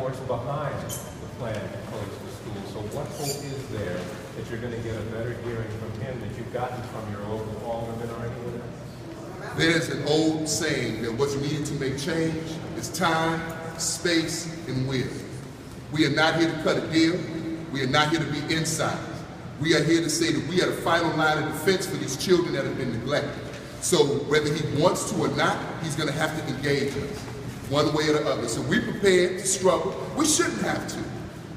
course, behind the plan to close the school. So what hope is there that you're going to get a better hearing from him that you've gotten from your local alderman or anyone else? There's an old saying that what's needed to make change is time, space, and will. We are not here to cut a deal. We are not here to be insiders. We are here to say that we are the final line of defense for these children that have been neglected. So whether he wants to or not, he's going to have to engage us one way or the other. So we're prepared to struggle. We shouldn't have to.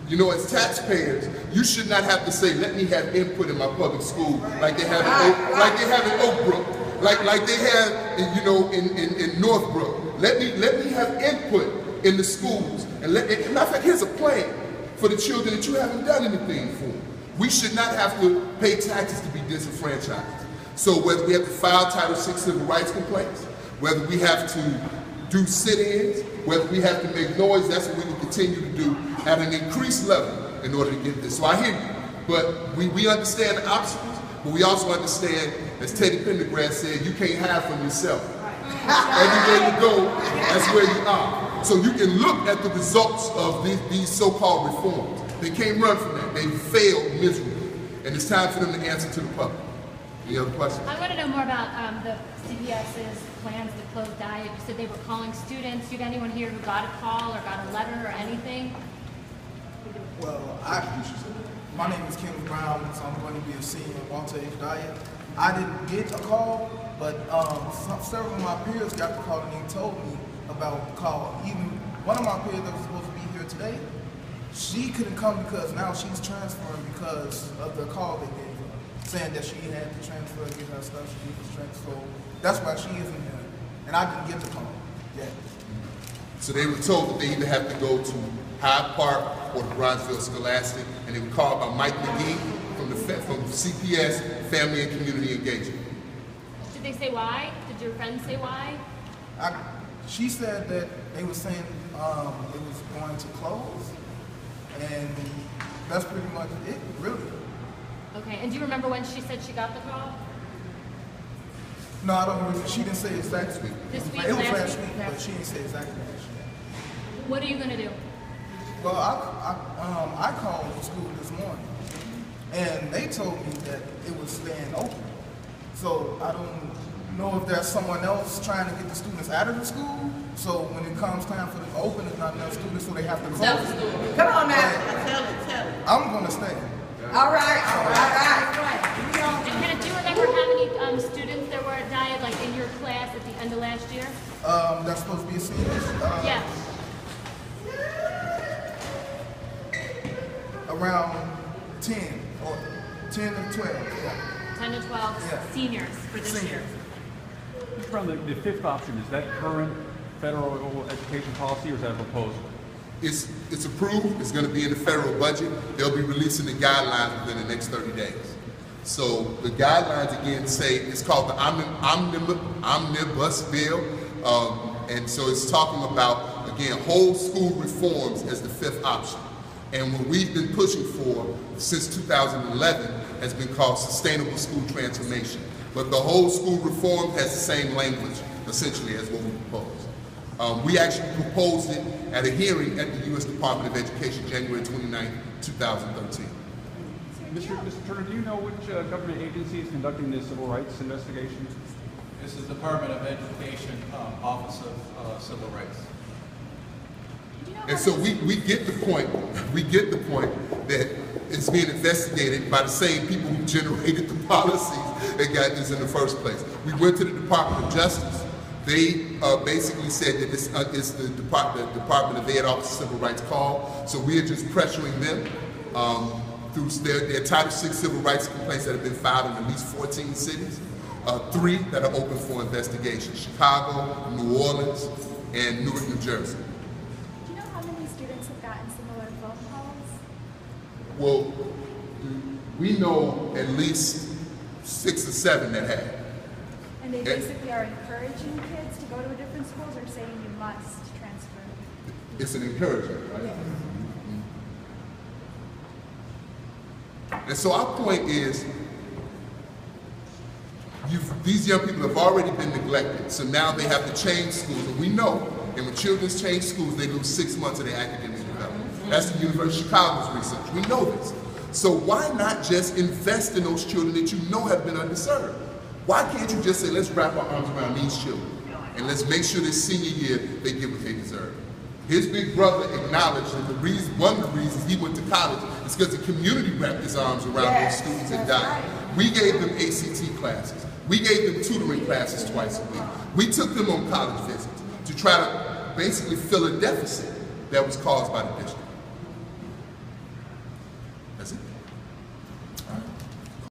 You know, as taxpayers, you should not have to say, let me have input in my public school like they have in Oak Brook, like they have, you know, in Northbrook. Let me have input in the schools. And matter of fact, here's a plan for the children that you haven't done anything for. We should not have to pay taxes to be disenfranchised. So whether we have to file Title VI civil rights complaints, whether we have to do sit-ins, whether we have to make noise, that's what we will continue to do at an increased level in order to get this. So I hear you, but we understand the obstacles, but we also understand, as Teddy Pendergrass said, you can't hide from yourself. Everywhere you go, that's where you are. So you can look at the results of these so-called reforms. They can't run from that. They failed miserably. And it's time for them to answer to the public. Any other questions? I want to know more about the CPS's plans to close Dyett. You said they were calling students. Do you have anyone here who got a call or got a letter or anything? Well, my name is Kenneth Brown, so I'm going to be a senior at Walter H. Dyett. I didn't get a call, but several of my peers got the call and they told me about the call. Even one of my peers that was supposed to be here today, she couldn't come because now she's transferring because of the call they gave her, saying that she had to transfer, get her stuff, she needs to transfer. So that's why she isn't here. And I didn't get the call yet. So they were told that they either have to go to Hyde Park or the Bronzeville Scholastic, and they were called by Mike McGee from CPS, Family and Community Engagement. Did they say why? Did your friends say why? She said that they were saying it was going to close, and that's pretty much it, really. Okay, and do you remember when she said she got the call? No, I don't remember. She didn't say exactly. This week, it was last week, week? but she didn't say exactly what she did. What are you going to do? Well, I called the school this morning, and they told me that it was staying open. So I don't know if there's someone else trying to get the students out of the school. So when it comes time for them to open, there's not enough students, so they have to close. Come on now, tell it. I'm going to stay. All right. And do you remember how many students there were at Dyett, like in your class at the end of last year? That's supposed to be a senior? Yeah. Around 10 or 10 to 12. Yeah. 10 to 12 seniors for this year. Mr. Brown, the fifth option, is that current federal education policy or is that a proposal? It's approved. It's going to be in the federal budget. They'll be releasing the guidelines within the next 30 days. So the guidelines again say it's called the Omnibus Bill, and so it's talking about again whole school reforms as the fifth option. And what we've been pushing for since 2011 has been called sustainable school transformation. But the whole school reform has the same language essentially as what we proposed. We actually proposed it at a hearing at the U.S. Department of Education, January 29, 2013. Mr. Turner, do you know which government agency is conducting this civil rights investigation? This is the Department of Education, Office of Civil Rights. And so we get the point. We get the point that it's being investigated by the same people who generated the policies that got this in the first place. We went to the Department of Justice. They basically said that this is the Department of Ed Office of Civil Rights call. So we are just pressuring them through their Title VI civil rights complaints that have been filed in at least 14 cities. 3 that are open for investigation: Chicago, New Orleans, and Newark, New Jersey. Do you know how many students have gotten similar phone calls? Well, we know at least 6 or 7 that have. And they basically are encouraging kids to go to a different schools or saying you must transfer? It's an encouragement, right? Yes. And so our point is, these young people have already been neglected, so now they have to change schools. And we know, and when children change schools, they lose 6 months of their academic development. That's the University of Chicago's research. We know this. So why not just invest in those children that you know have been underserved? Why can't you just say, let's wrap our arms around these children and let's make sure this senior year they get what they deserve? His big brother acknowledged that one of the reasons he went to college is because the community wrapped his arms around those students and died. We gave them ACT classes. We gave them tutoring classes twice a week. We took them on college visits to try to basically fill a deficit that was caused by the district.